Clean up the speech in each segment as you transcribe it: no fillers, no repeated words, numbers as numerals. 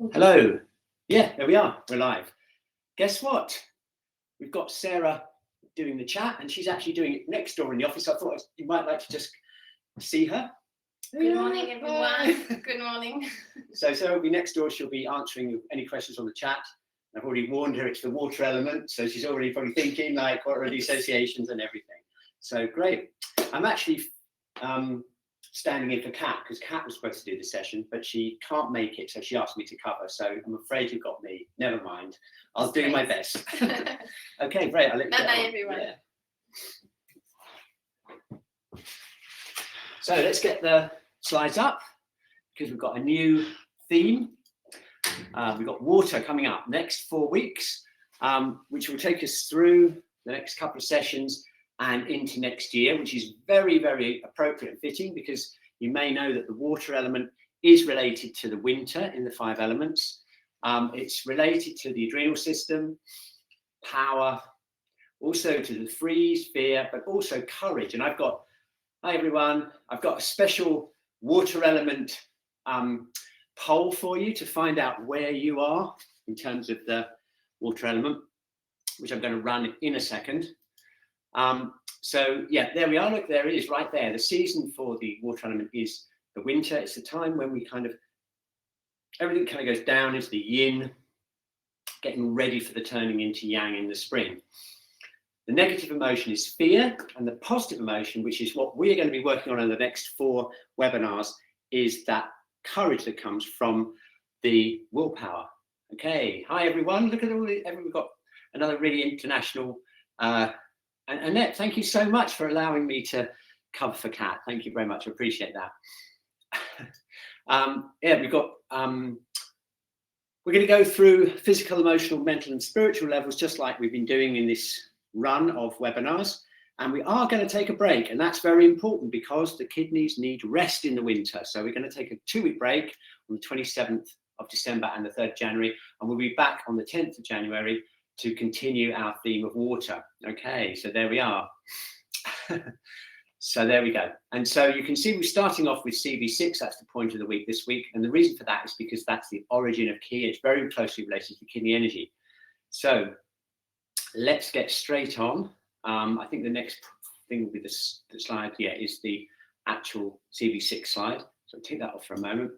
Hello. Yeah, there we are. We're live. Guess what? We've got Sarah doing the chat, and she's actually doing it next door in the office. I thought you might like to just see her. Good morning, everyone. Good morning. So Sarah will be next door. She'll be answering any questions on the chat. I've already warned her it's the water element, so she's already probably thinking like what are the associations and everything. So great. I'm actually standing in for Kat, because Kat was supposed to do the session, but she can't make it, so she asked me to cover. So I'm afraid you've got me. Never mind. I'll do my best. Okay, great. I'll let you Bye-bye, everyone. Yeah. So let's get the slides up, because we've got a new theme. We've got water coming up next 4 weeks, which will take us through the next couple of sessions and into next year, which is very, very appropriate and fitting, because you may know that the water element is related to the winter in the 5 elements. It's related to the adrenal system, power, also to the freeze, fear, but also courage. And hi everyone, I've got a special water element poll for you to find out where you are in terms of the water element, which I'm going to run in a second. So yeah, there we are. Look, there it is right there. The season for the water element is the winter. It's the time when we everything kind of goes down into the yin, getting ready for the turning into yang in the spring. The negative emotion is fear, and the positive emotion, which is what we're going to be working on in the next 4 webinars, is that courage that comes from the willpower. Okay, hi everyone. Look at all we've got another really international. And Annette, thank you so much for allowing me to cover for Kat. Thank you very much. I appreciate that. Yeah, we've got. We're going to go through physical, emotional, mental, and spiritual levels, just like we've been doing in this run of webinars. And we are going to take a break, and that's very important because the kidneys need rest in the winter. So we're going to take a 2-week break on the 27th of December and the 3rd of January, and we'll be back on the 10th of January to continue our theme of water. Okay, so there we are. So there we go. And so you can see we're starting off with CV6. That's the point of the week this week. And the reason for that is because that's the origin of Qi. It's very closely related to kidney energy. So let's get straight on. I think the next thing will be the slide. Yeah, is the actual CV6 slide. So I'll take that off for a moment.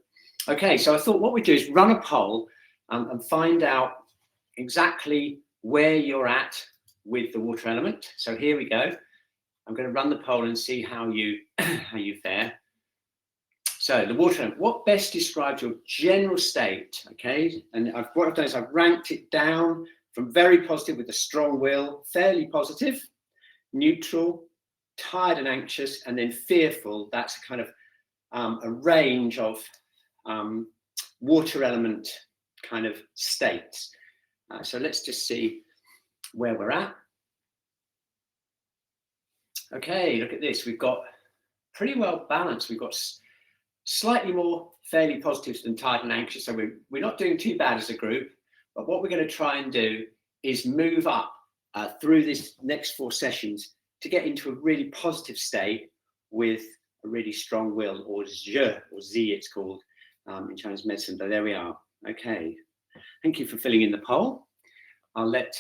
Okay, so I thought what we'd do is run a poll and find out exactly where you're at with the water element. So here we go. I'm going to run the poll and see how you fare. So the water element, what best describes your general state? Okay, and what I've done is I've ranked it down from very positive with a strong will, fairly positive, neutral, tired and anxious, and then fearful. That's kind of a range of water element kind of states. So let's just see where we're at. Okay, look at this. We've got pretty well balanced. We've got slightly more fairly positives than tired and anxious. So we're not doing too bad as a group. But what we're going to try and do is move up through this next 4 sessions to get into a really positive state with a really strong will, or Zhi, or Z it's called in Chinese medicine. So there we are. Okay. Thank you for filling in the poll. I'll let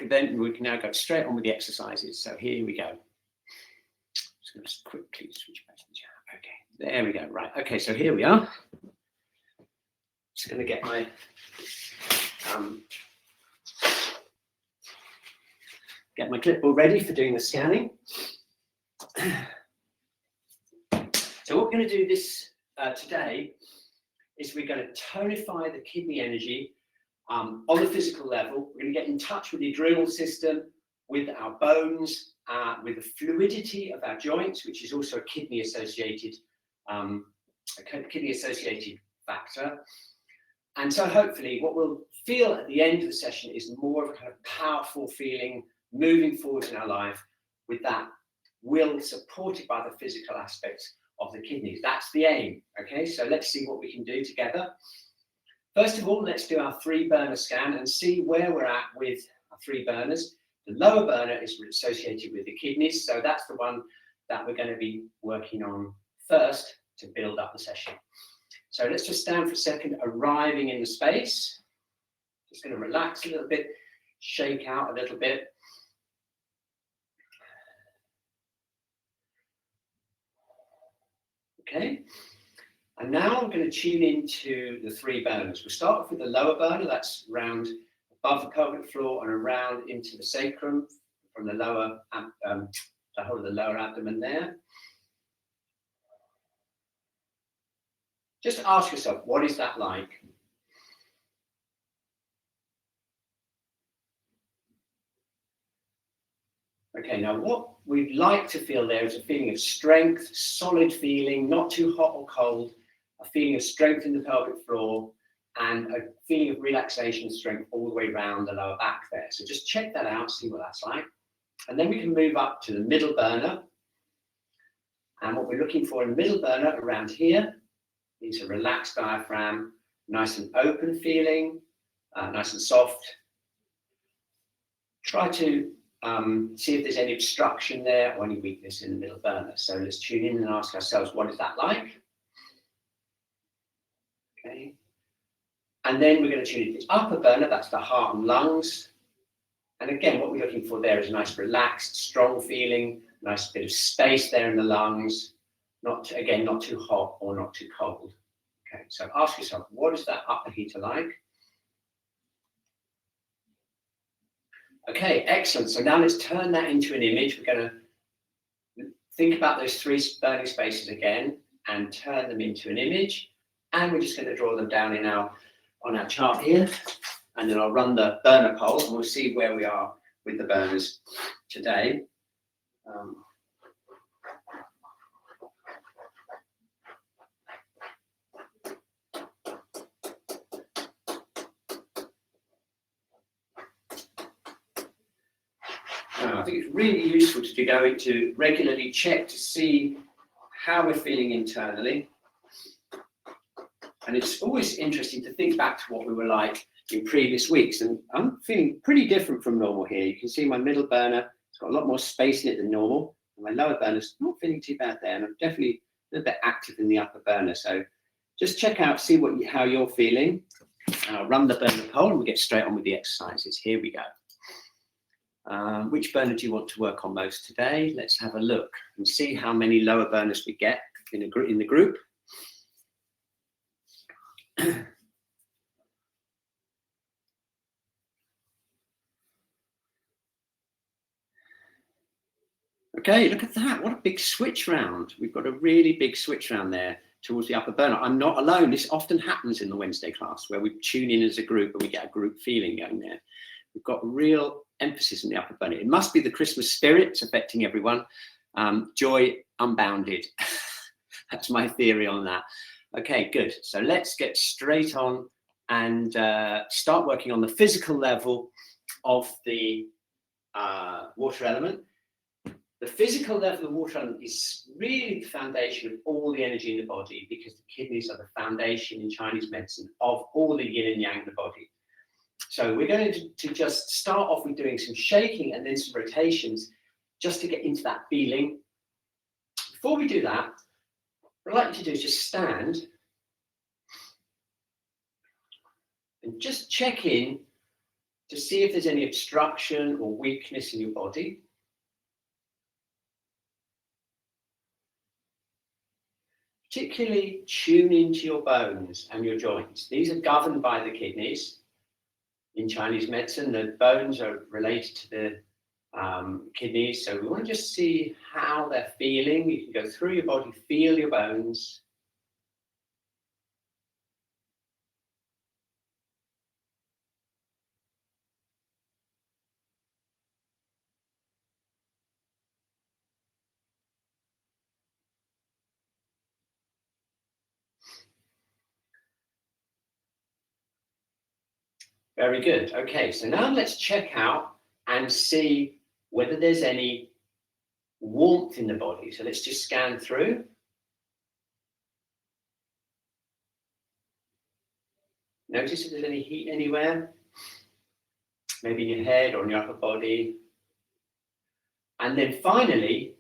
then we can now go straight on with the exercises. So here we go. Just going to quickly switch back to the chat. Okay, there we go. Right. Okay, so here we are. Just going to get my clipboard ready for doing the scanning. So what we're going to do this today is we're going to tonify the kidney energy on the physical level. We're going to get in touch with the adrenal system, with our bones, with the fluidity of our joints, which is also a kidney associated factor. And so hopefully what we'll feel at the end of the session is more of a kind of powerful feeling moving forward in our life with that will supported by the physical aspects of the kidneys. That's the aim. Okay, so let's see what we can do together. First of all, let's do our 3-burner scan and see where we're at with our 3 burners. The lower burner is associated with the kidneys, so that's the one that we're going to be working on first. to build up the session. So let's just stand for a second, arriving in the space. Just going to relax a little bit, shake out a little bit. Okay, and now I'm going to tune into the 3 burners. We'll start off with the lower burner, that's round above the pelvic floor and around into the sacrum from the lower, the whole of the lower abdomen there. Just ask yourself, what is that like? Okay, now what we'd like to feel there is a feeling of strength, solid feeling, not too hot or cold, a feeling of strength in the pelvic floor, and a feeling of relaxation and strength all the way around the lower back there. So just check that out, see what that's like. And then we can move up to the middle burner. And what we're looking for in the middle burner around here is a relaxed diaphragm, nice and open feeling, nice and soft. Try to see if there's any obstruction there or any weakness in the middle burner. So let's tune in and ask ourselves, what is that like? Okay. And then we're going to tune into the upper burner, that's the heart and lungs. And again, what we're looking for there is a nice relaxed, strong feeling, nice bit of space there in the lungs. Not too hot or not too cold. Okay, so ask yourself, what is that upper heater like? Okay, excellent. So now let's turn that into an image. We're going to think about those 3 burning spaces again and turn them into an image. And we're just going to draw them down on our chart here. And then I'll run the burner poll and we'll see where we are with the burners today. I think it's really useful to regularly check to see how we're feeling internally. And it's always interesting to think back to what we were like in previous weeks. And I'm feeling pretty different from normal here. You can see my middle burner, it's got a lot more space in it than normal. And my lower burner's not feeling too bad there. And I'm definitely a little bit active in the upper burner. So just check out, see how you're feeling. I'll run the burner poll and we'll get straight on with the exercises. Here we go. Which burner do you want to work on most today? Let's have a look and see how many lower burners we get in the group. Okay, look at that. What a big switch round. We've got a really big switch round there towards the upper burner. I'm not alone. This often happens in the Wednesday class where we tune in as a group and we get a group feeling going there. We've got real emphasis in the upper burner. It must be the Christmas spirit. It's affecting everyone. Joy unbounded. That's my theory on that. Okay, good. So let's get straight on and start working on the physical level of the water element. The physical level of the water element is really the foundation of all the energy in the body because the kidneys are the foundation in Chinese medicine of all the yin and yang in the body. So we're going to just start off with doing some shaking and then some rotations just to get into that feeling. Before we do that, what I'd like you to do is just stand and just check in to see if there's any obstruction or weakness in your body. Particularly tune into your bones and your joints. These are governed by the kidneys. In Chinese medicine, the bones are related to the kidneys. So we want to just see how they're feeling. You can go through your body, feel your bones. Very good. Okay, so now let's check out and see whether there's any warmth in the body. So let's just scan through. Notice if there's any heat anywhere, maybe in your head or in your upper body. And then finally,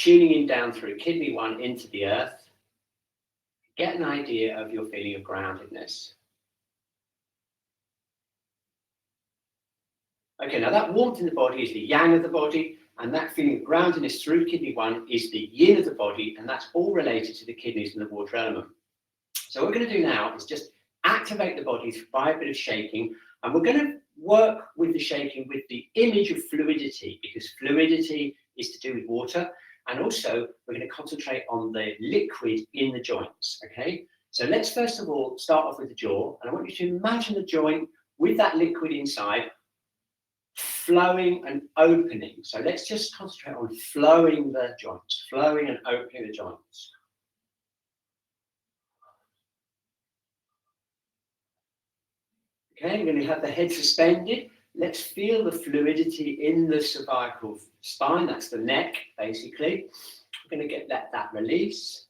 tuning in down through kidney 1 into the earth. Get an idea of your feeling of groundedness. Okay, now that warmth in the body is the yang of the body, and that feeling of groundedness through kidney 1 is the yin of the body, and that's all related to the kidneys and the water element. So what we're going to do now is just activate the body by a bit of shaking, and we're going to work with the shaking with the image of fluidity, because fluidity is to do with water, and also we're going to concentrate on the liquid in the joints, okay? So let's first of all start off with the jaw, and I want you to imagine the joint with that liquid inside flowing and opening. So let's just concentrate on flowing the joints, flowing and opening the joints. Okay, we're going to have the head suspended. Let's feel the fluidity in the cervical spine. That's the neck, basically. We're going to let that release.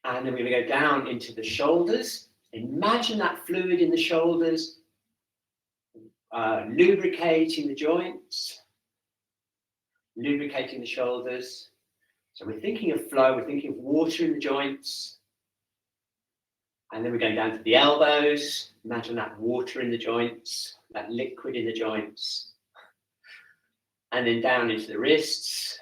And then we're going to go down into the shoulders. Imagine that fluid in the shoulders, lubricating the joints, lubricating the shoulders. So we're thinking of flow, we're thinking of water in the joints. And then we're going down to the elbows. Imagine that water in the joints, that liquid in the joints. And then down into the wrists.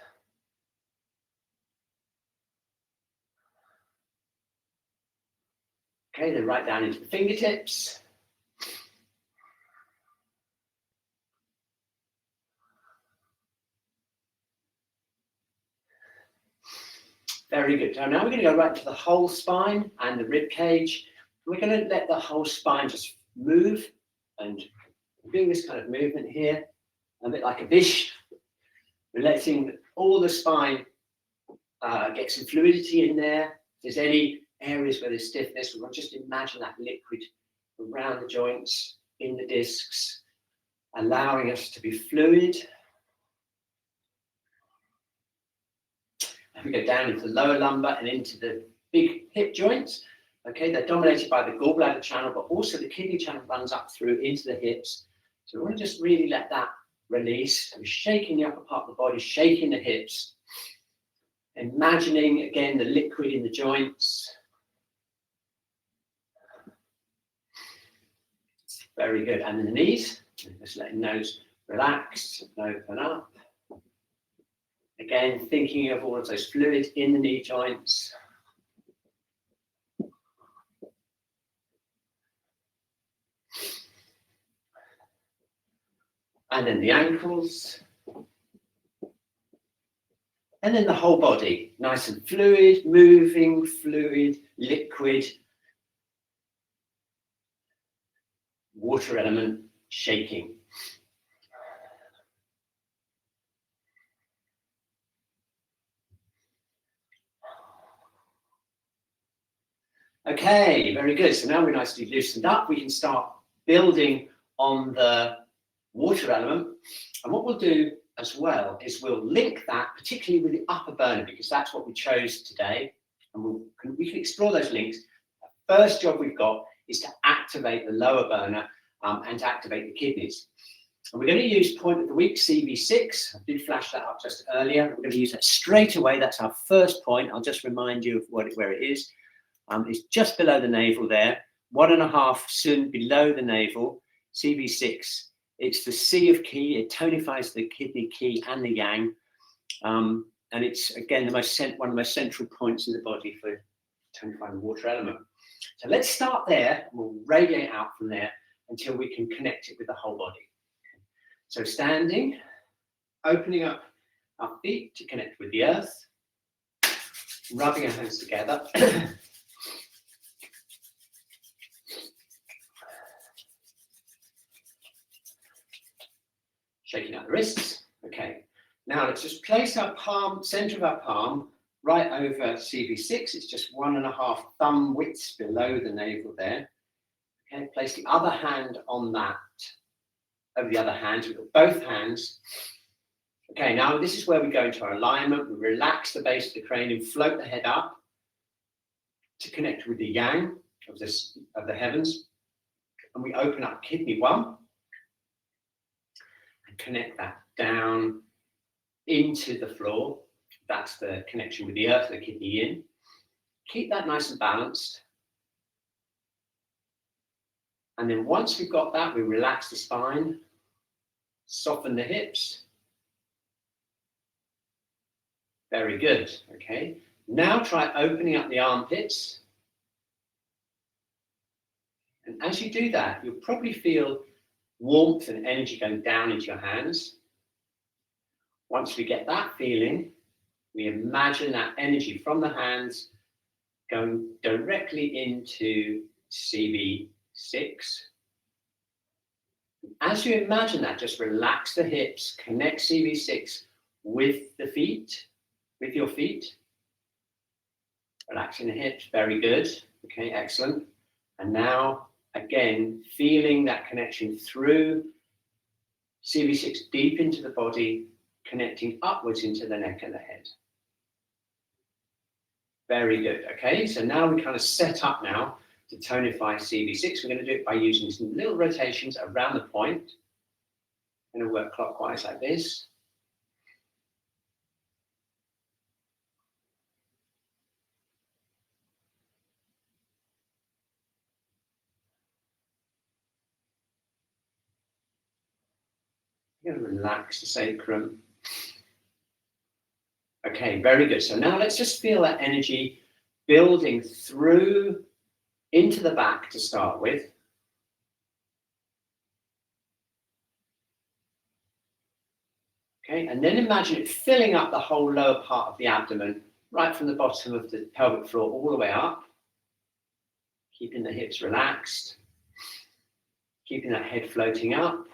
Okay, then right down into the fingertips. Very good. So now we're going to go right to the whole spine and the rib cage. We're going to let the whole spine just move, and doing this kind of movement here, a bit like a fish. We're letting all the spine get some fluidity in there. If there's any areas where there's stiffness, we'll just imagine that liquid around the joints, in the discs, allowing us to be fluid. We go down into the lower lumbar and into the big hip joints. Okay, they're dominated by the gallbladder channel, but also the kidney channel runs up through into the hips. So we want to just really let that release. So we're shaking the upper part of the body, shaking the hips, imagining again the liquid in the joints. Very good. And then the knees, just letting those relax and open up. Again, thinking of all of those fluids in the knee joints. And then the ankles. And then the whole body, nice and fluid, moving, fluid, liquid, water element, shaking. Okay, very good. So now we're nicely loosened up. We can start building on the water element. And what we'll do as well is we'll link that particularly with the upper burner, because that's what we chose today. And we can explore those links. The first job we've got is to activate the lower burner and to activate the kidneys. And we're going to use point of the week, CV6. I did flash that up just earlier. We're going to use that straight away. That's our first point. I'll just remind you of where it is. It's just below the navel there, 1.5 soon below the navel, CV6. It's the C of Qi. It tonifies the kidney Qi and the yang. And it's, again, one of the most central points in the body for tonifying the water element. So let's start there. And we'll radiate out from there until we can connect it with the whole body. So standing, opening up our feet to connect with the earth, rubbing our hands together. Shaking out the wrists. Okay. Now let's just place our palm, center of our palm, right over CV6. It's just 1.5 thumb widths below the navel there. Okay. Place the other hand on that. Over the other hand, we've got both hands. Okay. Now this is where we go into our alignment. We relax the base of the cranium, float the head up to connect with the yang of the heavens. and we open up kidney 1 and connect that down into the floor. That's the connection with the earth, the kidney yin. Keep that nice and balanced. And then once we've got that, we relax the spine, soften the hips. Very good, okay. Now try opening up the armpits. And as you do that, you'll probably feel warmth and energy going down into your hands. Once we get that feeling, we imagine that energy from the hands going directly into CV6. As you imagine that, just relax the hips, connect CV6 with the feet, with your feet. Relaxing the hips, very good. Okay, excellent. And now, again, feeling that connection through CV6 deep into the body, connecting upwards into the neck and the head. Very good. Okay, so now we kind of set up now to tonify CV6. We're going to do it by using some little rotations around the point. I'm going to work clockwise like this. You're going to relax the sacrum. Okay, very good. So now let's just feel that energy building through into the back to start with. Okay, and then imagine it filling up the whole lower part of the abdomen, right from the bottom of the pelvic floor all the way up. Keeping the hips relaxed, keeping that head floating up.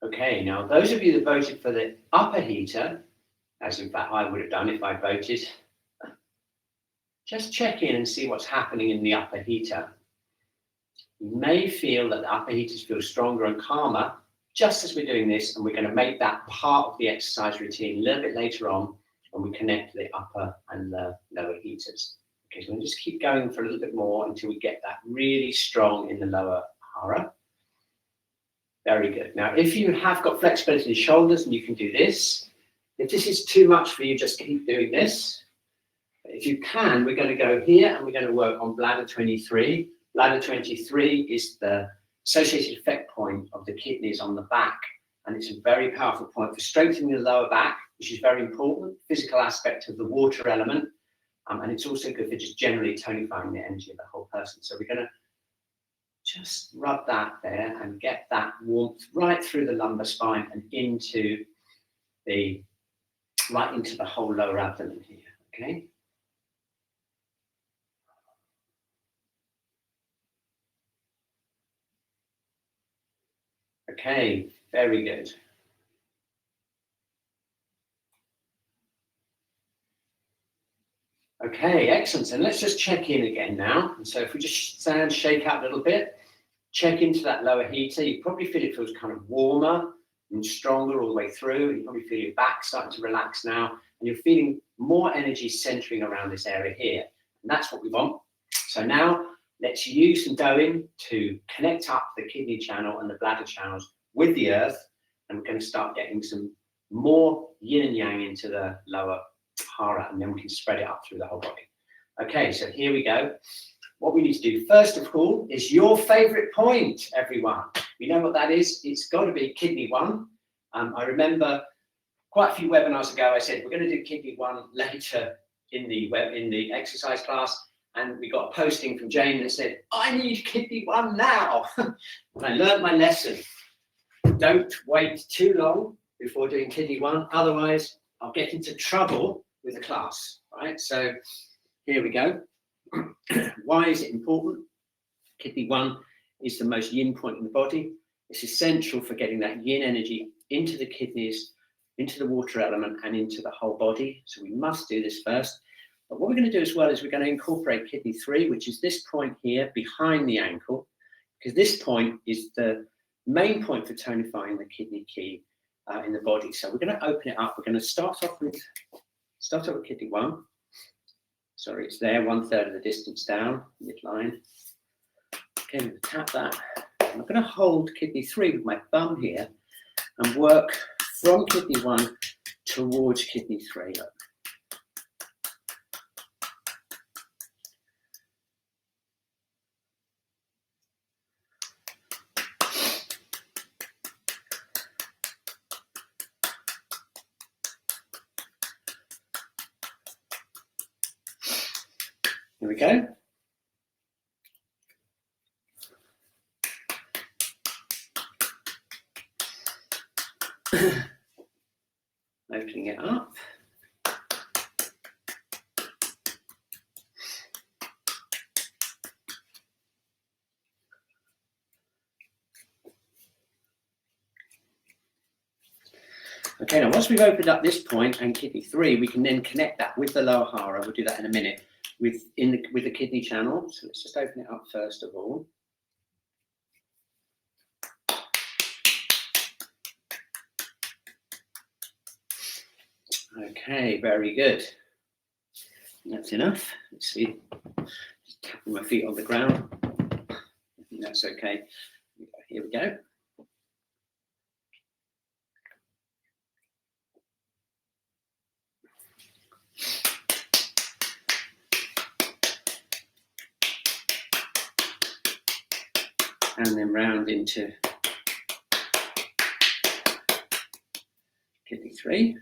Okay, now those of you that voted for the upper heater, as in fact I would have done if I voted, just check in and see what's happening in the upper heater. You may feel that the upper heaters feel stronger and calmer just as we're doing this, and we're going to make that part of the exercise routine a little bit later on when we connect the upper and the lower heaters. Okay, so we'll just keep going for a little bit more until we get that really strong in the lower hara. Very good. Now, if you have got flexibility in the shoulders, and you can do this. If this is too much for you, just keep doing this. If you can, we're going to go here and we're going to work on bladder 23. Bladder 23 is the associated effect point of the kidneys on the back. And it's a very powerful point for strengthening the lower back, which is very important, physical aspect of the water element. And it's also good for just generally tonifying the energy of the whole person. So we're going to just rub that there and get that warmth right through the lumbar spine and into the, right into the whole lower abdomen here, okay? Okay, very good. Okay, excellent. And let's just check in again now. And so if we just stand, shake out a little bit, check into that lower heater, you probably feel it feels kind of warmer and stronger all the way through. You probably feel your back starting to relax now, and you're feeling more energy centering around this area here. And that's what we want. So now let's use some doing to connect up the kidney channel and the bladder channels with the earth. And we're going to start getting some more yin and yang into the lower hara, and then we can spread it up through the whole body. Okay, so here we go. What we need to do first of all is your favorite point, everyone. We know what that is. It's got to be kidney 1. I remember quite a few webinars ago, I said we're going to do kidney 1 later in the exercise class, and we got a posting from Jane that said, I need kidney 1 now. And I learned my lesson. Don't wait too long before doing kidney 1, otherwise I'll get into trouble with the class, right? So here we go. Why is it important? Kidney 1 is the most yin point in the body. It's essential for getting that yin energy into the kidneys, into the water element, and into the whole body. So we must do this first. But what we're going to do as well is we're going to incorporate kidney 3, which is this point here behind the ankle, because this point is the main point for tonifying the kidney key in the body. So we're going to open it up. We're going to start off with Start off with kidney 1. Sorry, it's there, 1/3 of the distance down, midline. Okay, I'm going to tap that. I'm going to hold kidney 3 with my thumb here and work from kidney 1 towards kidney 3. Look. Here we go. Opening it up. Okay, now once we've opened up this point and kidney 3, we can then connect that with the lower hara. We'll do that in a minute with the kidney channel. So let's just open it up first of all. Okay, very good. That's enough. Let's see. Just tapping my feet on the ground. I think that's okay. Here we go. And then round into kidney 3.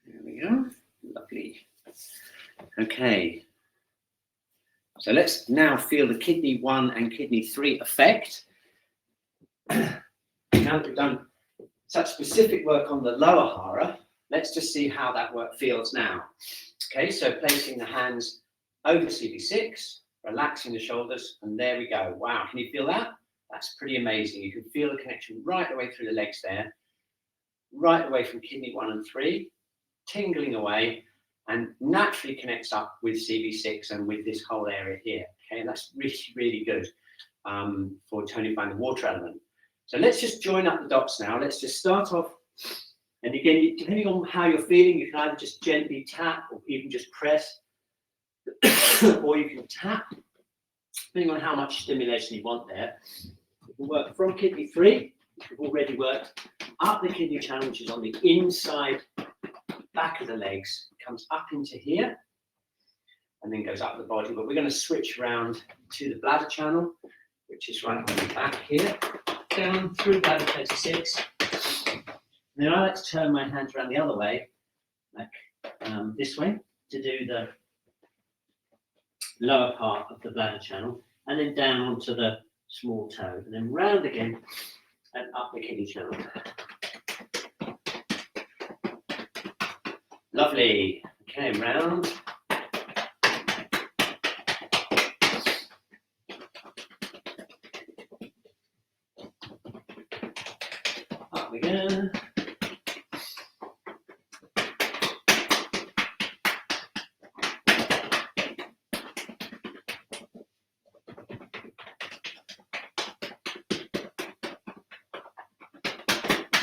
There we go. Lovely. Okay, so let's now feel the kidney 1 and kidney 3 effect. Now that we've done such specific work on the lower hara, let's just see how that work feels now. Okay, so placing the hands over CV6, relaxing the shoulders, and there we go. Wow, can you feel that? That's pretty amazing. You can feel the connection right the way through the legs there, right away from kidney 1 and 3, tingling away, and naturally connects up with CV6 and with this whole area here. Okay, and that's really, really good for tonifying the water element. So let's just join up the dots now. Let's just start off. And again, depending on how you're feeling, you can either just gently tap or even just press, or you can tap, depending on how much stimulation you want there. You can work from kidney 3, which we've already worked, up the kidney channel, which is on the inside back of the legs, comes up into here and then goes up the body. But we're going to switch around to the bladder channel, which is right on the back here, down through bladder 36. And then I like to turn my hands around the other way, like this way, to do the lower part of the bladder channel, and then down onto the small toe, and then round again and up the kidney channel. Lovely. Okay, round. Up we go.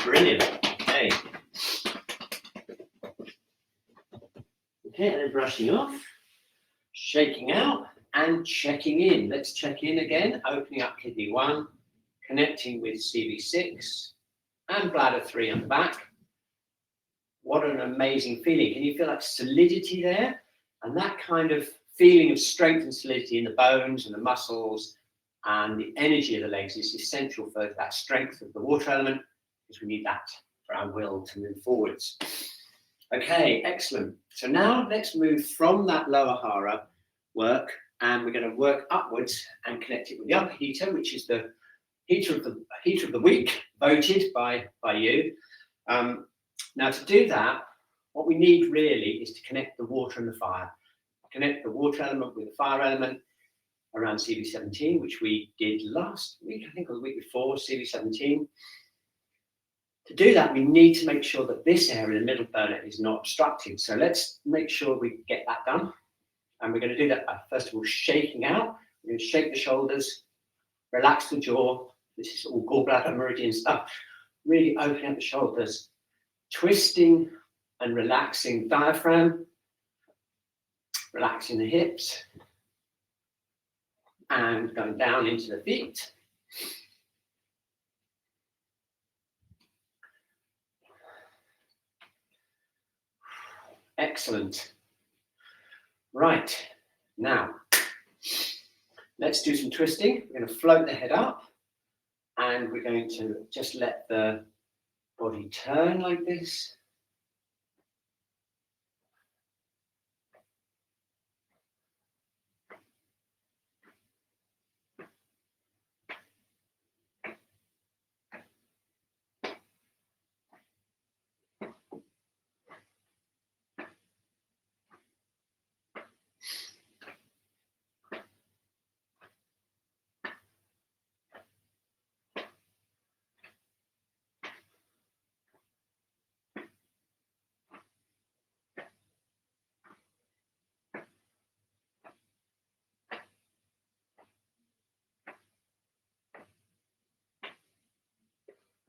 Brilliant. Okay. Okay, and then brushing off, shaking out, and checking in. Let's check in again, opening up kidney 1, connecting with CV6 and bladder 3 on the back. What an amazing feeling. Can you feel that solidity there? And that kind of feeling of strength and solidity in the bones and the muscles and the energy of the legs is essential for that strength of the water element, because we need that for our will to move forwards. Okay, excellent. So now let's move from that lower hara work, and we're going to work upwards and connect it with the upper heater, which is the heater of the week, voted by you. Now to do that, what we need really is to connect the water and the fire. Connect the water element with the fire element. around CV17, which we did last week, I think, or the week before, CV17. To do that, we need to make sure that this area, the middle burner, is not obstructed. So let's make sure we get that done. And we're going to do that by, first of all, shaking out. We're going to shake the shoulders, relax the jaw. This is all gallbladder meridian stuff. Really opening up the shoulders, twisting and relaxing diaphragm, relaxing the hips, and going down into the feet. Excellent. Right, now, let's do some twisting. We're going to float the head up, and we're going to just let the body turn like this.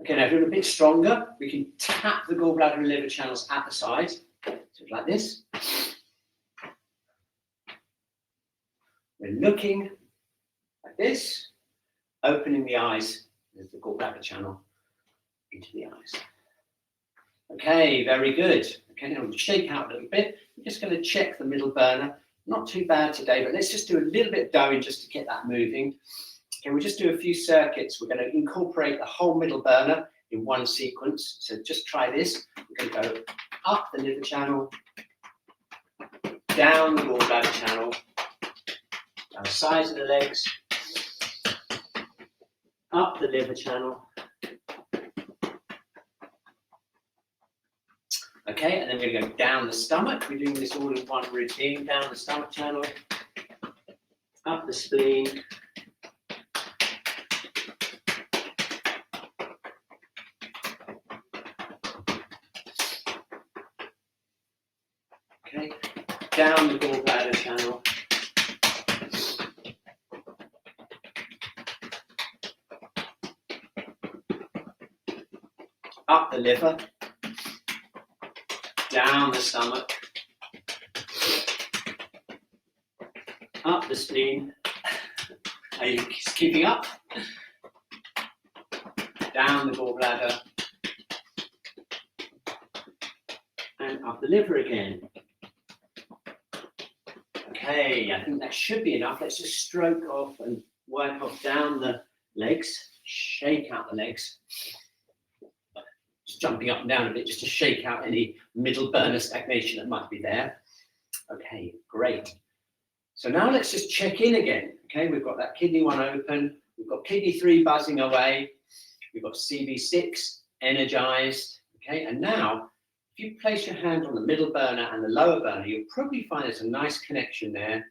Okay, now if you're a bit stronger, we can tap the gallbladder and liver channels at the side, so like this. We're looking like this, opening the eyes. There's the gallbladder channel into the eyes. Okay, very good. Okay, now we'll shake out a little bit. We're just going to check the middle burner. Not too bad today, but let's just do a little bit of doing just to get that moving. Okay, we'll just do a few circuits. We're going to incorporate the whole middle burner in one sequence. So just try this. We're going to go up the liver channel, down the gallbladder channel, down the sides of the legs, up the liver channel. Okay, and then we're going to go down the stomach. We're doing this all in one routine. Down the stomach channel, up the spleen, okay, down the gallbladder channel, up the liver, down the stomach, up the spleen. Are you keeping up? Down the gallbladder, and up the liver again. Okay, I think that should be enough. Let's just stroke off and work off down the legs, shake out the legs. Just jumping up and down a bit just to shake out any middle burner stagnation that might be there. Okay, great. So now let's just check in again. Okay, we've got that kidney 1 open. We've got kidney 3 buzzing away. We've got CV6 energized. Okay, and now if you place your hand on the middle burner and the lower burner, you'll probably find there's a nice connection there.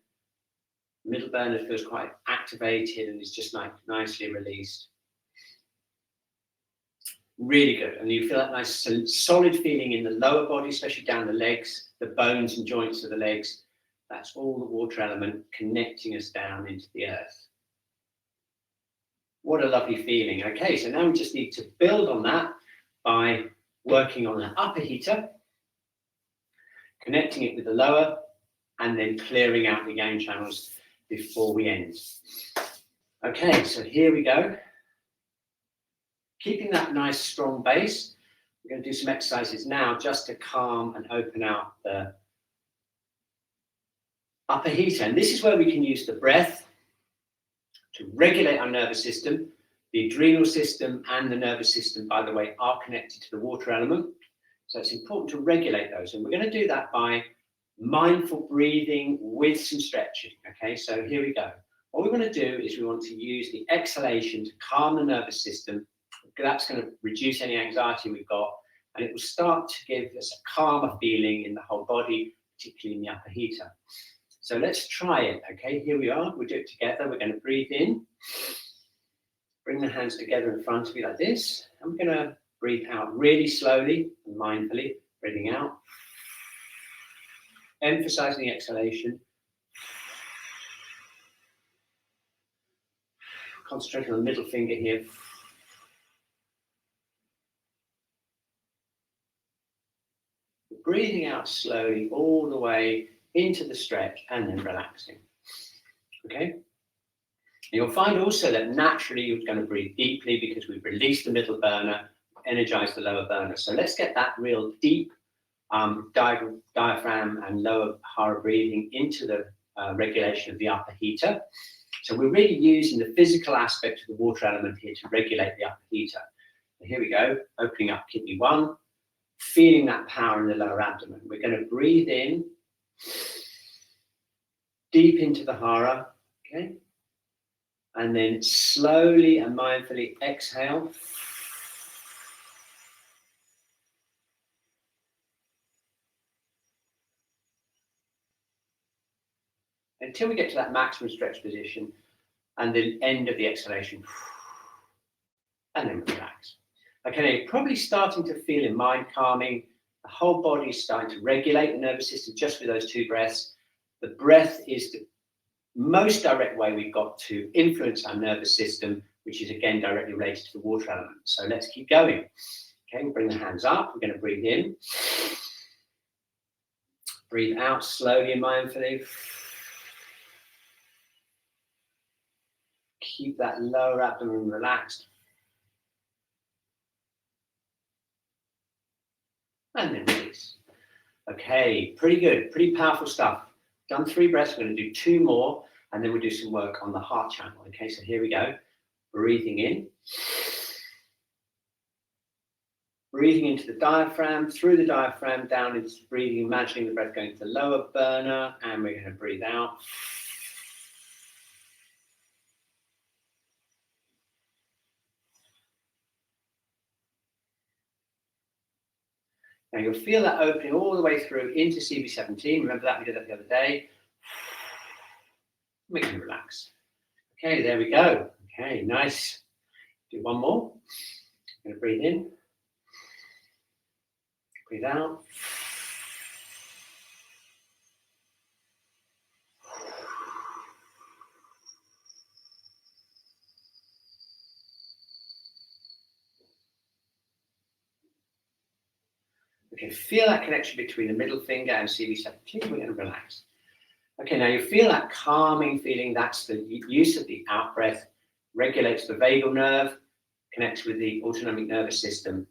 The middle burner feels quite activated and is just like nicely released. Really good. And you feel that nice solid feeling in the lower body, especially down the legs, the bones and joints of the legs. That's all the water element connecting us down into the earth. What a lovely feeling. Okay, so now we just need to build on that by working on the upper heater, connecting it with the lower, and then clearing out the yang channels before we end. Okay, so here we go. Keeping that nice strong base, we're going to do some exercises now just to calm and open out the upper heater. And this is where we can use the breath to regulate our nervous system. The adrenal system and the nervous system, by the way, are connected to the water element. So it's important to regulate those. And we're going to do that by mindful breathing with some stretching. Okay, so here we go. What we're going to do is we want to use the exhalation to calm the nervous system. That's going to reduce any anxiety we've got, and it will start to give us a calmer feeling in the whole body, particularly in the upper heater. So let's try it, okay? Here we are, we'll do it together. We're gonna breathe in, bring the hands together in front of you like this. I'm gonna breathe out really slowly and mindfully, breathing out. Emphasizing the exhalation. Concentrating on the middle finger here. Breathing out slowly all the way into the stretch and then relaxing. Okay? You'll find also that naturally you're going to breathe deeply because we've released the middle burner, energized the lower burner. So let's get that real deep diaphragm and lower hara breathing into the regulation of the upper heater. So we're really using the physical aspect of the water element here to regulate the upper heater. So here we go, opening up kidney 1, feeling that power in the lower abdomen. We're going to breathe in deep into the hara, okay? And then slowly and mindfully exhale. Until we get to that maximum stretch position and the end of the exhalation. And then relax. Okay, now you're probably starting to feel in mind calming. The whole body is starting to regulate the nervous system just with those 2 breaths. The breath is the most direct way we've got to influence our nervous system, which is again directly related to the water element. So let's keep going. Okay, we'll bring the hands up. We're going to breathe in. Breathe out slowly and mindfully. Keep that lower abdomen relaxed. And then release. Okay, pretty good, pretty powerful stuff. Done 3 breaths, we're going to do 2 more, and then we'll do some work on the heart channel. Okay, so here we go. Breathing in. Breathing into the diaphragm, through the diaphragm, down into breathing, imagining the breath going to the lower burner, and we're going to breathe out. Now you'll feel that opening all the way through into CV17. Remember that, we did that the other day. Make you relax. Okay, there we go. Okay, nice. Do 1 more. I'm going to breathe in. Breathe out. Okay, feel that connection between the middle finger and CV17. We're going to relax. Okay, now you feel that calming feeling. That's the use of the out breath, regulates the vagal nerve, connects with the autonomic nervous system.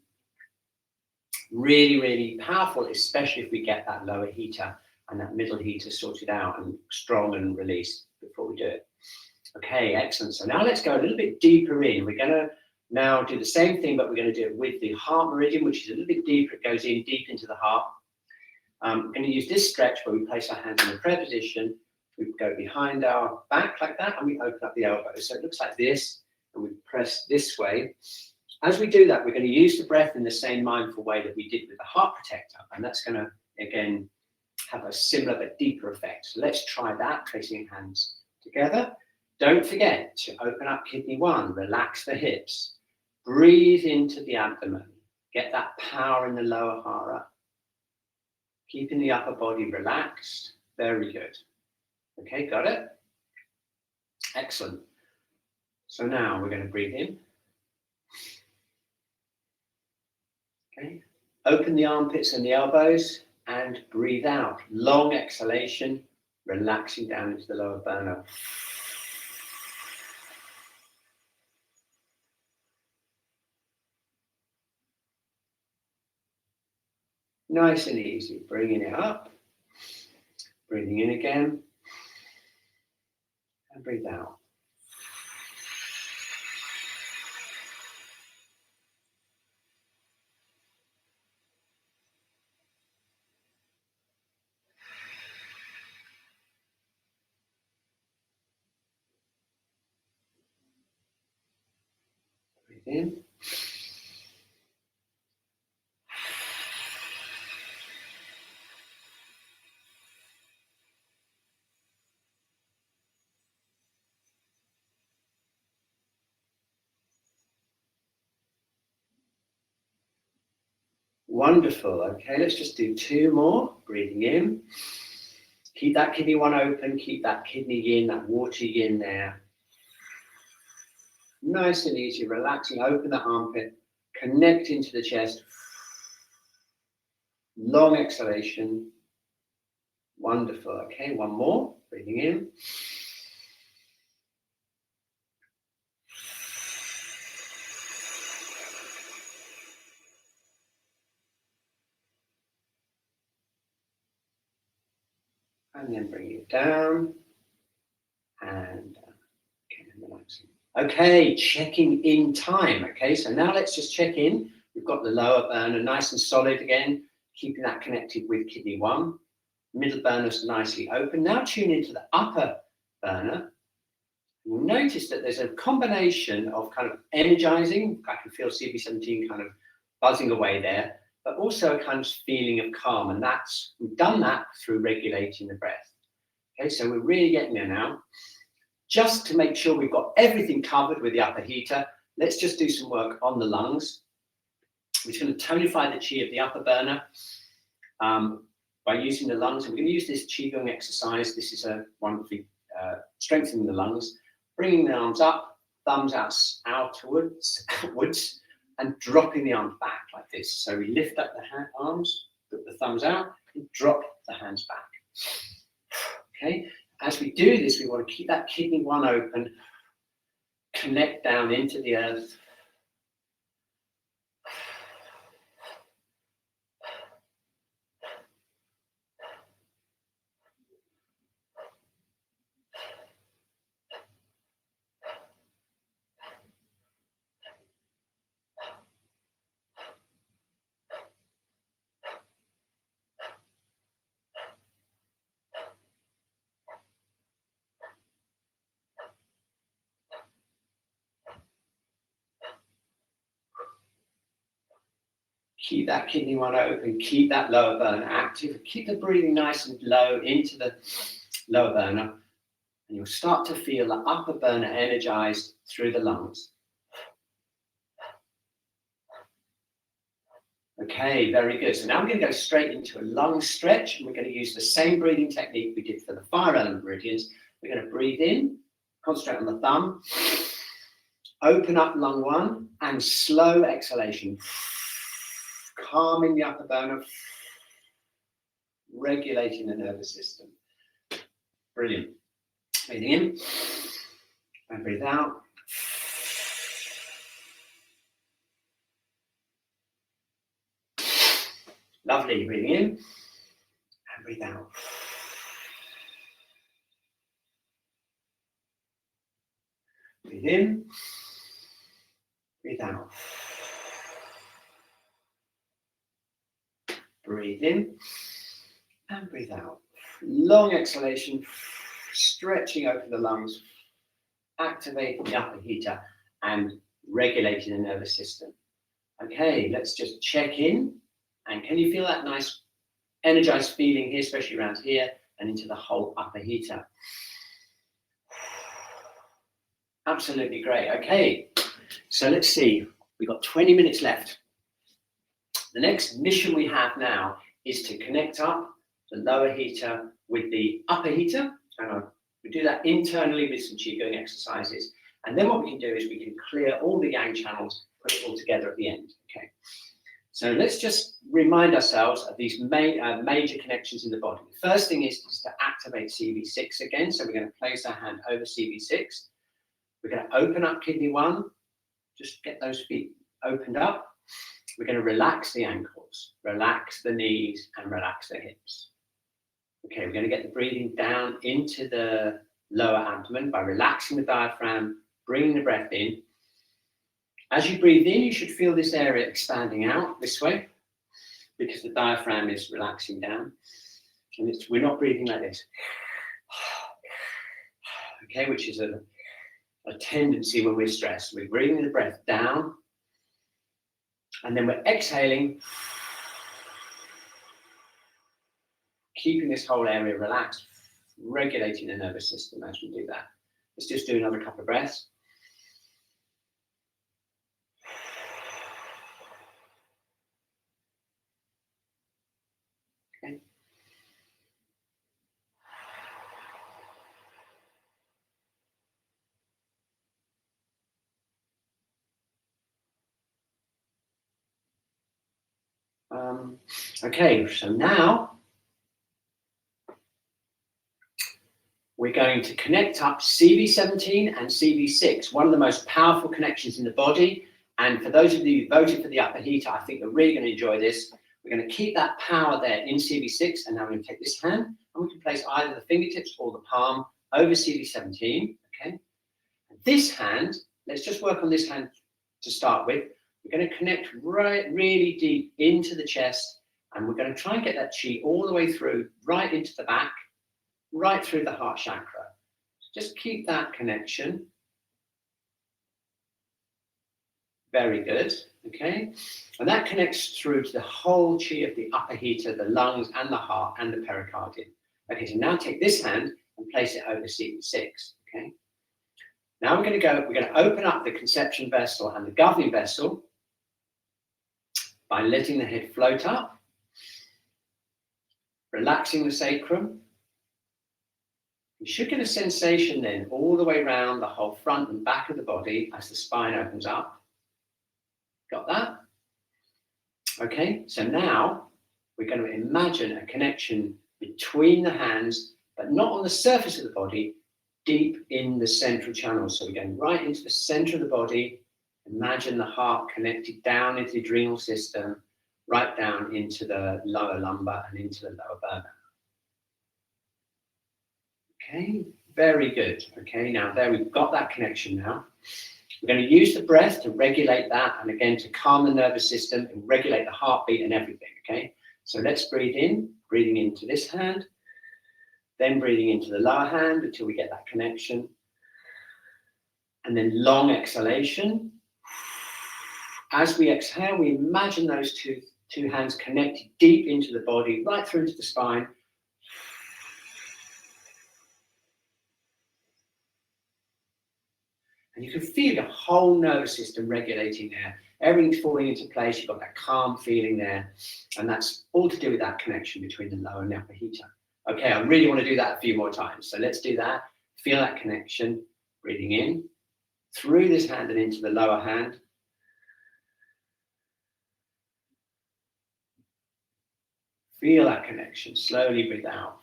Really, really powerful, especially if we get that lower heater and that middle heater sorted out and strong and released before we do it. Okay, excellent. So now let's go a little bit deeper in. We're going to now do the same thing, but we're going to do it with the heart meridian, which is a little bit deeper. It goes in deep into the heart. We're going to use this stretch where we place our hands in the prayer position. We go behind our back like that, and we open up the elbows. So it looks like this, and we press this way. As we do that, we're going to use the breath in the same mindful way that we did with the heart protector. And that's going to, again, have a similar but deeper effect. So let's try that, placing hands together. Don't forget to open up kidney 1, relax the hips. Breathe into the abdomen. Get that power in the lower hara. Keeping the upper body relaxed. Very good. Okay, got it? Excellent. So now we're going to breathe in. Okay. Open the armpits and the elbows and breathe out. Long exhalation, relaxing down into the lower burner. Nice and easy. Bringing it up. Breathing in again. And breathe out. Breathe in. Wonderful. Okay, let's just do 2 more. Breathing in. Keep that kidney 1 open. Keep that kidney yin, that water yin there. Nice and easy, relaxing. Open the armpit. Connect into the chest. Long exhalation. Wonderful. Okay, 1 more. Breathing in. And then bring it down. And okay, relaxing. Okay, checking in time. Okay, so now let's just check in. We've got the lower burner nice and solid again, keeping that connected with kidney 1. Middle burner's nicely open. Now tune into the upper burner. You'll notice that there's a combination of kind of energizing. I can feel CB17 kind of buzzing away there, but also a kind of feeling of calm. And we've done that through regulating the breath. Okay, so we're really getting there now. Just to make sure we've got everything covered with the upper heater, let's just do some work on the lungs. We're just going to tonify the Qi of the upper burner by using the lungs. And we're going to use this Qi Gong exercise. This is a wonderfully strengthening the lungs. Bringing the arms up, thumbs outwards, and dropping the arms back like this. So we lift up the arms, put the thumbs out, and drop the hands back. Okay. As we do this, we want to keep that kidney 1 open, connect down into the earth. Keep that kidney 1 open, keep that lower burner active, keep the breathing nice and low into the lower burner, and you'll start to feel the upper burner energized through the lungs. Okay, very good. So now we're going to go straight into a lung stretch, and we're going to use the same breathing technique we did for the fire element meridians. We're going to breathe in, concentrate on the thumb, open up lung 1, and slow exhalation. Calming the upper burner, regulating the nervous system. Brilliant. Breathing in and breathe out. Lovely. Breathing in and breathe out. Breathe in, breathe out. Breathe in and breathe out. Long exhalation, stretching open the lungs, activating the upper heater and regulating the nervous system. Okay, let's just check in. And can you feel that nice energized feeling here, especially around here and into the whole upper heater? Absolutely great. Okay, so let's see. We've got 20 minutes left. The next mission we have now is to connect up the lower heater with the upper heater. We do that internally with some Qi Gong exercises. And then what we can do is we can clear all the yang channels, put it all together at the end. Okay. So let's just remind ourselves of these major connections in the body. The first thing is to activate CV6 again. So we're going to place our hand over CV6. We're going to open up kidney 1. Just get those feet opened up. We're going to relax the ankles, relax the knees, and relax the hips. Okay, we're going to get the breathing down into the lower abdomen by relaxing the diaphragm, bringing the breath in. As you breathe in, you should feel this area expanding out this way because the diaphragm is relaxing down. And we're not breathing like this. Okay, which is a tendency when we're stressed. We're breathing the breath down, and then we're exhaling, keeping this whole area relaxed, regulating the nervous system as we do that. Let's just do another couple of breaths. Okay, so now we're going to connect up CV17 and CV6, one of the most powerful connections in the body. And for those of you who voted for the upper heater, I think you're really going to enjoy this. We're going to keep that power there in CV6, and now we're going to take this hand, and we can place either the fingertips or the palm over CV17, okay? This hand, let's just work on this hand to start with. We're going to connect really deep into the chest, and we're going to try and get that Qi all the way through, right into the back, right through the heart chakra. Just keep that connection. Very good, okay? And that connects through to the whole Qi of the upper heater, the lungs and the heart and the pericardium. Okay, so now take this hand and place it over CV6, okay? Now we're going to open up the conception vessel and the governing vessel by letting the head float up, relaxing the sacrum. You should get a sensation then all the way around the whole front and back of the body as the spine opens up. Got that? Okay, so now we're going to imagine a connection between the hands, but not on the surface of the body, deep in the central channel. So we're going right into the center of the body. Imagine the heart connected down into the adrenal system, right down into the lower lumbar and into the lower burner. Okay, very good. Okay, now there we've got that connection now. We're going to use the breath to regulate that, and again to calm the nervous system and regulate the heartbeat and everything, okay? So let's breathe in, breathing into this hand, then breathing into the lower hand until we get that connection. And then long exhalation. As we exhale, we imagine those two hands connected deep into the body, right through to the spine. And you can feel your whole nervous system regulating there. Everything's falling into place. You've got that calm feeling there. And that's all to do with that connection between the lower and the upper heater. Okay, I really want to do that a few more times. So let's do that. Feel that connection. Breathing in, through this hand and into the lower hand. Feel that connection. Slowly breathe out.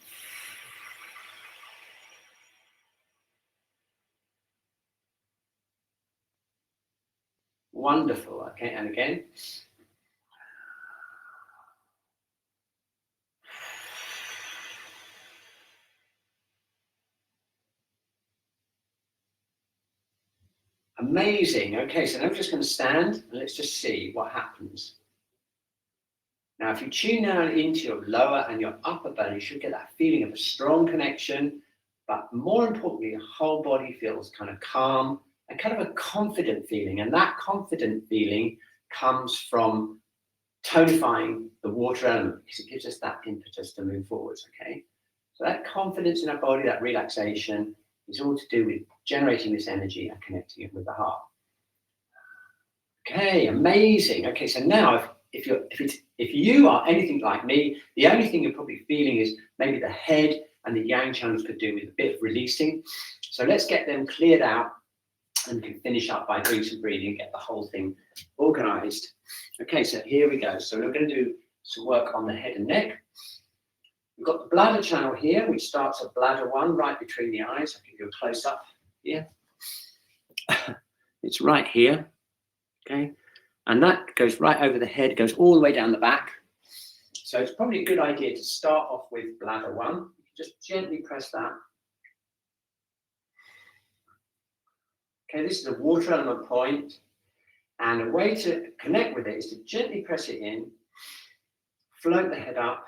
Wonderful. Okay, and again. Amazing. Okay, so now we're just going to stand and let's just see what happens. Now, if you tune down into your lower and your upper belly, you should get that feeling of a strong connection, but more importantly, your whole body feels kind of calm and kind of a confident feeling. And that confident feeling comes from tonifying the water element because it gives us that impetus to move forwards, okay? So that confidence in our body, that relaxation, is all to do with generating this energy and connecting it with the heart. Okay, amazing. Okay, so now if you are anything like me, the only thing you're probably feeling is maybe the head and the yang channels could do with a bit of releasing. So let's get them cleared out and we can finish up by doing some breathing, get the whole thing organized. Okay, so here we go. So we're going to do some work on the head and neck. We've got the bladder channel here, which starts at bladder 1, right between the eyes. I'll give you a close up here. It's right here, okay? And that goes right over the head, goes all the way down the back. So it's probably a good idea to start off with bladder 1. Just gently press that. Okay, this is a water element point. And a way to connect with it is to gently press it in, float the head up.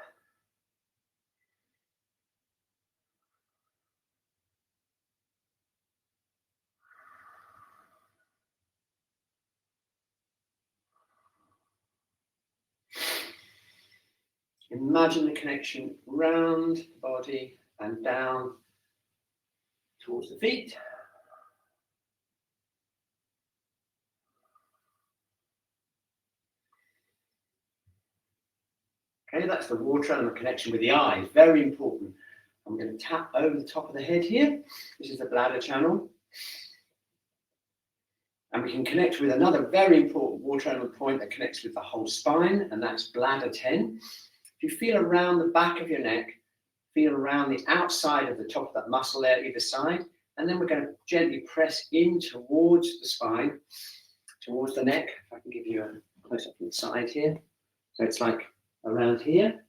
Imagine the connection round the body and down towards the feet. Okay, that's the water element connection with the eyes, very important. I'm going to tap over the top of the head here. This is the bladder channel. And we can connect with another very important water element point that connects with the whole spine, and that's bladder 10. If you feel around the back of your neck, feel around the outside of the top of that muscle there, either side, and then we're going to gently press in towards the spine, towards the neck. If I can give you a close-up from the side here. So it's like around here,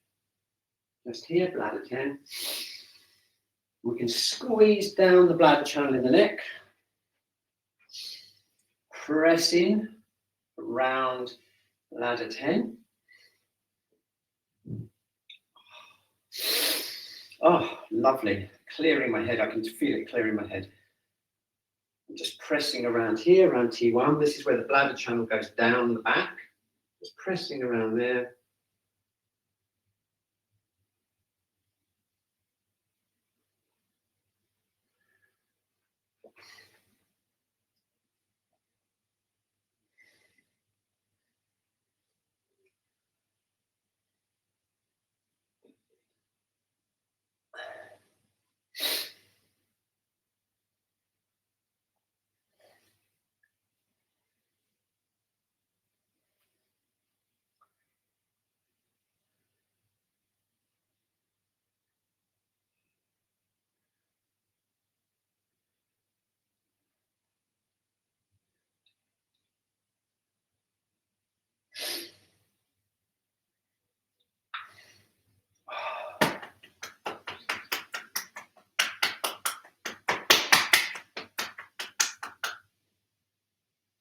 just here, bladder 10. We can squeeze down the bladder channel in the neck, press in around bladder 10. Oh, lovely. Clearing my head. I can feel it clearing my head. I'm just pressing around here, around T1. This is where the bladder channel goes down the back. Just pressing around there.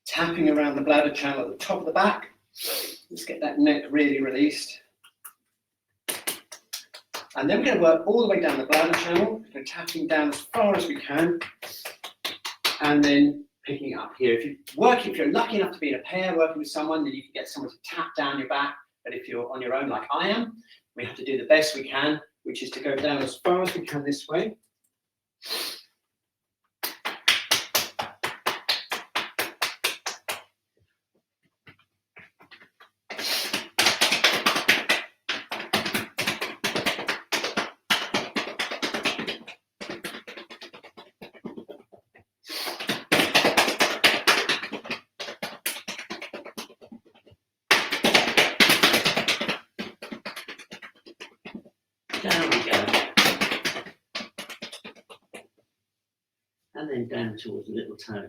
Tapping around the bladder channel at the top of the back. Let's get that neck really released. And then we're going to work all the way down the bladder channel. We're tapping down as far as we can. And then picking up here. If you're lucky enough to be in a pair working with someone, then you can get someone to tap down your back. But if you're on your own like I am, we have to do the best we can, which is to go down as far as we can this way. Down we go. And then down towards the little toe.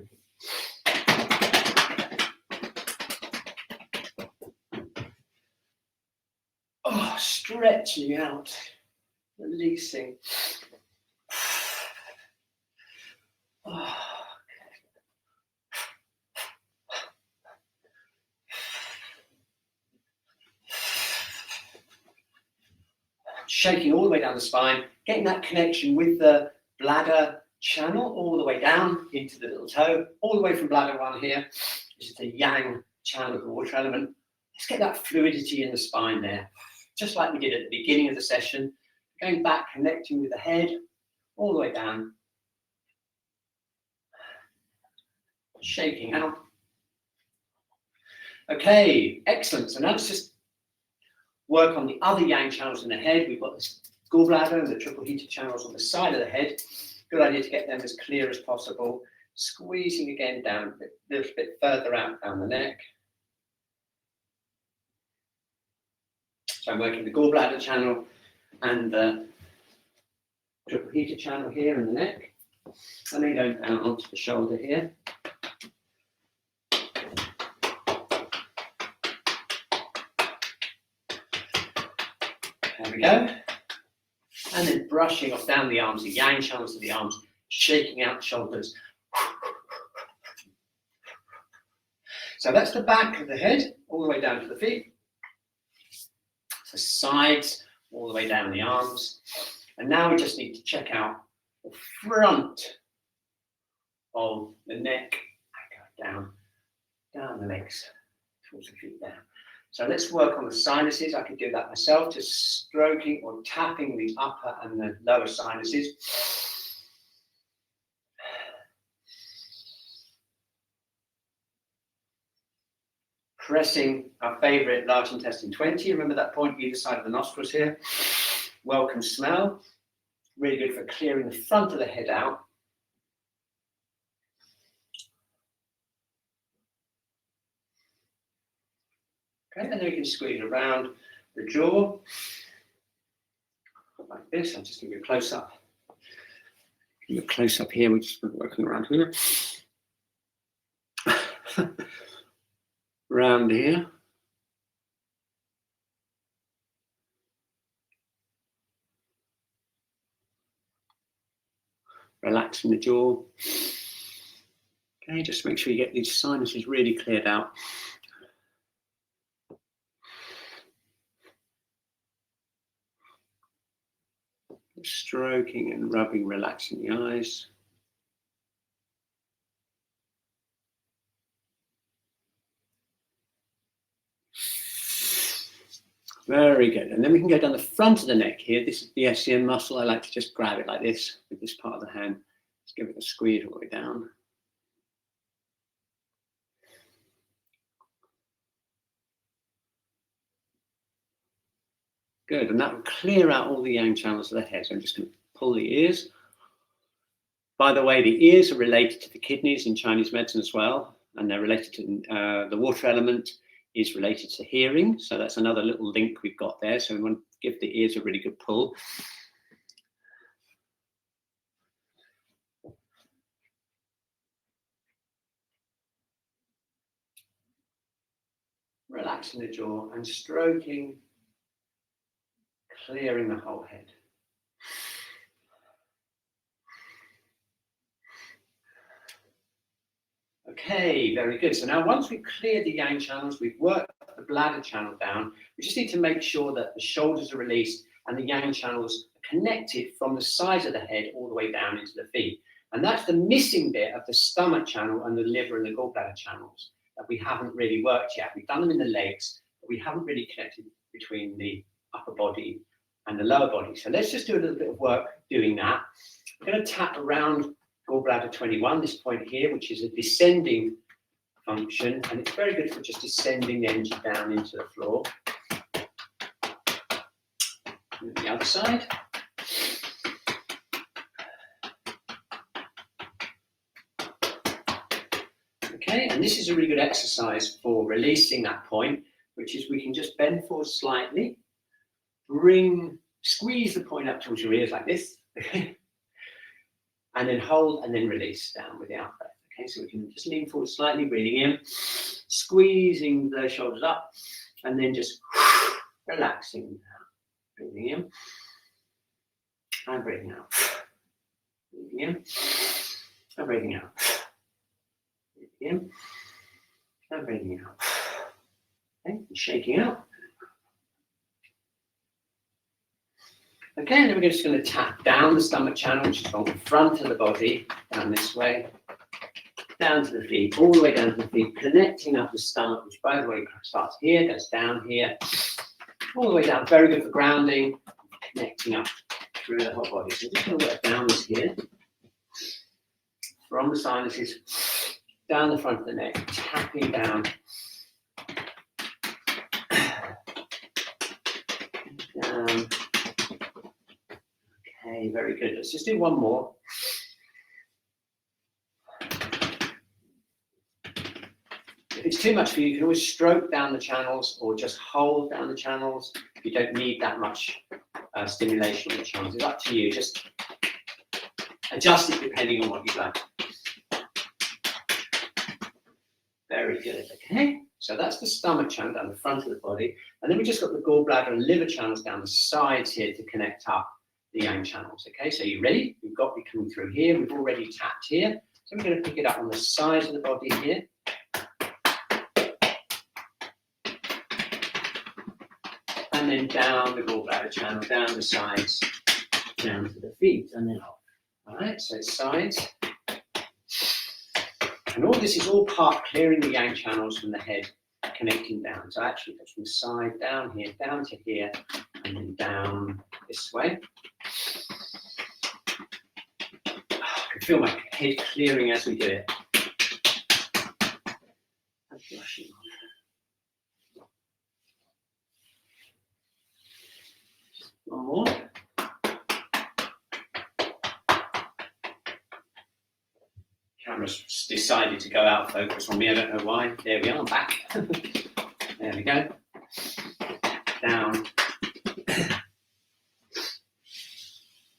Oh, stretching out, releasing. Oh. Shaking all the way down the spine, getting that connection with the bladder channel all the way down into the little toe, all the way from bladder 1 here. This is the yang channel of the water element. Let's get that fluidity in the spine there, just like we did at the beginning of the session. Going back, connecting with the head, all the way down. Shaking out. Okay, excellent. So now let's just work on the other yang channels in the head. We've got the gallbladder and the triple heated channels on the side of the head. Good idea to get them as clear as possible. Squeezing again down a little bit further out down the neck. So I'm working the gallbladder channel and the triple heated channel here in the neck. And then going down onto the shoulder here. There we go. And then brushing off down the arms, the yang channels of the arms, shaking out the shoulders. So that's the back of the head, all the way down to the feet. So sides, all the way down the arms. And now we just need to check out the front of the neck. Down the legs, towards the feet there. So let's work on the sinuses. I could do that myself, just stroking or tapping the upper and the lower sinuses. Pressing our favorite large intestine 20. Remember that point either side of the nostrils here. Welcome smell. Really good for clearing the front of the head out. Okay, and then we can squeeze around the jaw like this. I'll just give you a close up. Give you a close up here. We're just working around here. Around here. Relaxing the jaw. Okay, just make sure you get these sinuses really cleared out. Stroking and rubbing, relaxing the eyes. Very good. And then we can go down the front of the neck here. This is the SCM muscle. I like to just grab it like this with this part of the hand. Just give it a squeeze all the way down. Good. And that will clear out all the yang channels of the head. So I'm just going to pull the ears. By the way, the ears are related to the kidneys in Chinese medicine as well. And they're related to the water element is related to hearing. So that's another little link we've got there. So we want to give the ears a really good pull. Relaxing the jaw and stroking, clearing the whole head. Okay, very good. So now once we've cleared the yang channels, we've worked the bladder channel down, we just need to make sure that the shoulders are released and the yang channels are connected from the sides of the head all the way down into the feet. And that's the missing bit of the stomach channel and the liver and the gallbladder channels that we haven't really worked yet. We've done them in the legs, but we haven't really connected between the upper body and the lower body. So let's just do a little bit of work doing that. We're going to tap around gallbladder 21, this point here, which is a descending function, and it's very good for just descending the energy down into the floor. And the other side. Okay, and this is a really good exercise for releasing that point, which is we can just bend forward slightly, squeeze the point up towards your ears like this, and then hold and then release down with the out breath. Okay, so we can just lean forward slightly, breathing in, squeezing the shoulders up, and then just relaxing down, breathing in, and breathing out, breathing in, and breathing out, breathing in, and breathing out. Okay, and shaking out. Okay, and then we're just going to tap down the stomach channel, which is from the front of the body, down this way, down to the feet, all the way down to the feet, connecting up the stomach, which by the way starts here, goes down here, all the way down. Very good for grounding, connecting up through the whole body. So just going to work downwards here, from the sinuses, down the front of the neck, tapping down. Down. Okay, very good. Let's just do one more. If it's too much for you, you can always stroke down the channels or just hold down the channels. You don't need that much stimulation on the channels. It's up to you. Just adjust it depending on what you like. Very good. Okay, so that's the stomach channel down the front of the body. And then we just got the gallbladder and liver channels down the sides here to connect up the yang channels. Okay, so you ready? We've got it coming through here. We've already tapped here. So we're going to pick it up on the sides of the body here. And then down the gallbladder channel, down the sides, down to the feet, and then off. All right, so sides. And all this is all part clearing the yang channels from the head, connecting down. So actually, that's from the side, down here, down to here, and then down this way. I can feel my head clearing as we do it. I'm blushing. One more. Camera's decided to go out of focus on me. I don't know why. There we are, I'm back. There we go. down.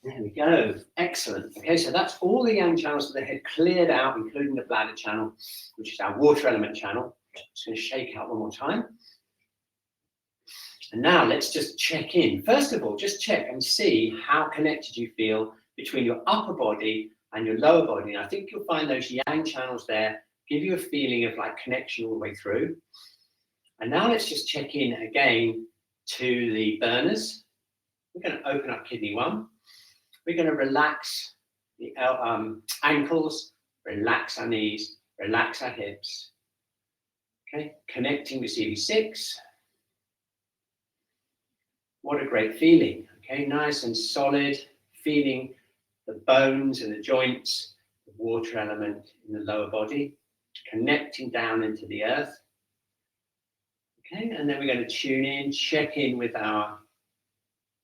There we go. Excellent. Okay, so that's all the yang channels of the head cleared out, including the bladder channel, which is our water element channel. Just going to shake out one more time. And now let's just check in. First of all, just check and see how connected you feel between your upper body and your lower body. And I think you'll find those yang channels there give you a feeling of like connection all the way through. And now let's just check in again to the burners. We're going to open up kidney 1. We're going to relax the ankles, relax our knees, relax our hips. Okay, connecting with CV6. What a great feeling. Okay, nice and solid, feeling the bones and the joints, the water element in the lower body, connecting down into the earth. Okay, and then we're going to tune in, check in with our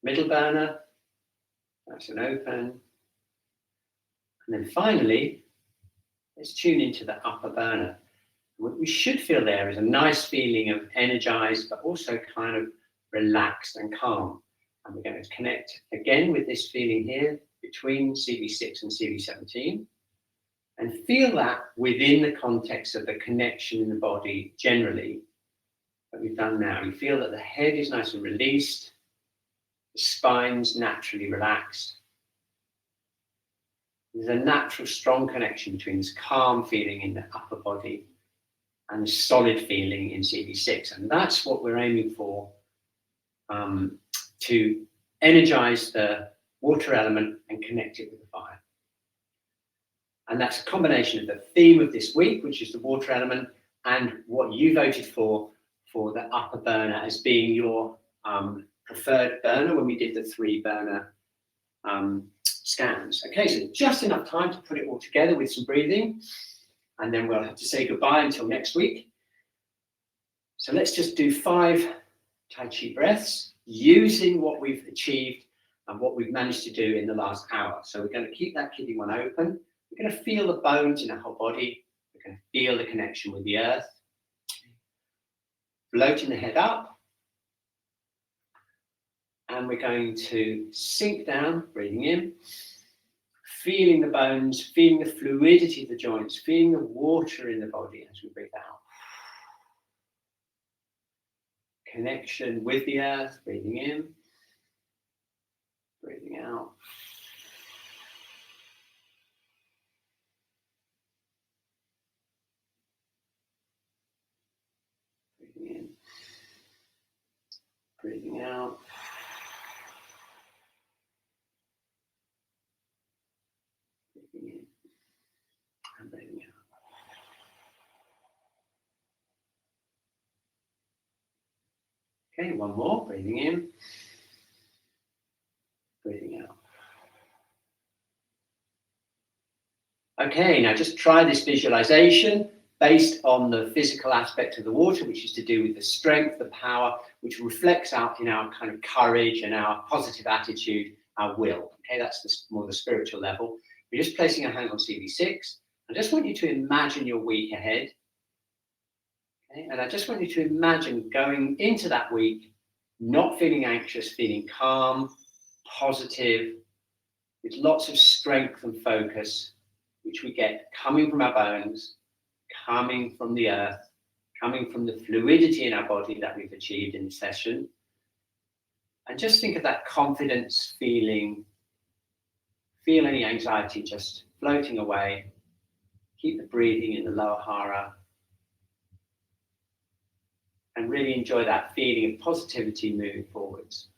middle burner. That's an open. And then finally, let's tune into the upper burner. What we should feel there is a nice feeling of energized, but also kind of relaxed and calm. And we're going to connect again with this feeling here between CV6 and CV17. And feel that within the context of the connection in the body generally that we've done now. You feel that the head is nice and released. The spine's naturally relaxed. There's a natural strong connection between this calm feeling in the upper body and the solid feeling in CV6. And that's what we're aiming for, to energize the water element and connect it with the fire. And that's a combination of the theme of this week, which is the water element, and what you voted for the upper burner as being your preferred burner when we did the 3 burner scans. Okay, so just enough time to put it all together with some breathing, and then we'll have to say goodbye until next week. So let's just do 5 Tai Chi breaths using what we've achieved and what we've managed to do in the last hour. So we're going to keep that kidney 1 open. We're going to feel the bones in our whole body. We're going to feel the connection with the earth. Floating the head up. And we're going to sink down, breathing in, feeling the bones, feeling the fluidity of the joints, feeling the water in the body as we breathe out. Connection with the earth, breathing in, breathing out. Breathing in, breathing out. Breathing in and breathing out. Okay, 1 more, breathing in, breathing out. Okay, now just try this visualization based on the physical aspect of the water, which is to do with the strength, the power, which reflects out in our kind of courage and our positive attitude, our will. Okay, that's more the spiritual level. We're just placing our hand on CV6. I just want you to imagine your week ahead. Okay, and I just want you to imagine going into that week, not feeling anxious, feeling calm, positive, with lots of strength and focus, which we get coming from our bones, coming from the earth, coming from the fluidity in our body that we've achieved in the session. And just think of that confidence feeling. Feel any anxiety just floating away. Keep the breathing in the lower hara. And really enjoy that feeling of positivity moving forwards.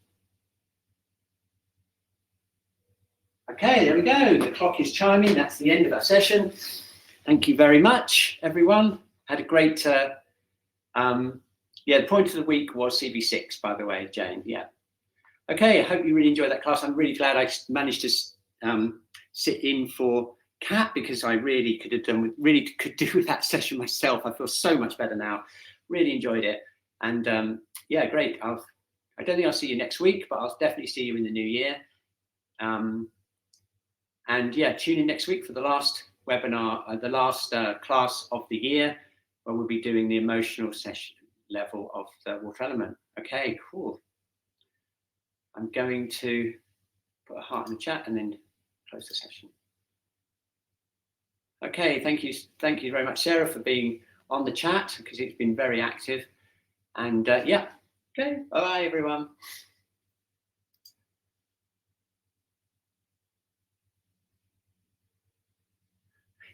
Okay, there we go. The clock is chiming. That's the end of our session. Thank you very much, everyone. Had a great, the point of the week was CV6, by the way, Jane. Yeah. Okay, I hope you really enjoyed that class. I'm really glad I managed to sit in for Kat, because I really could do with that session myself. I feel so much better now. Really enjoyed it. And yeah, great. I don't think I'll see you next week, but I'll definitely see you in the new year. And yeah, tune in next week for the last webinar, the last class of the year, where we'll be doing the emotional session level of the water element. Okay, cool. I'm going to put a heart in the chat and then close the session. Okay, thank you very much, Sarah, for being on the chat, because it's been very active. And yeah, okay, bye everyone.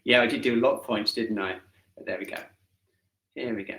Yeah, I did do a lot of points, didn't I? But there we go. Here we go.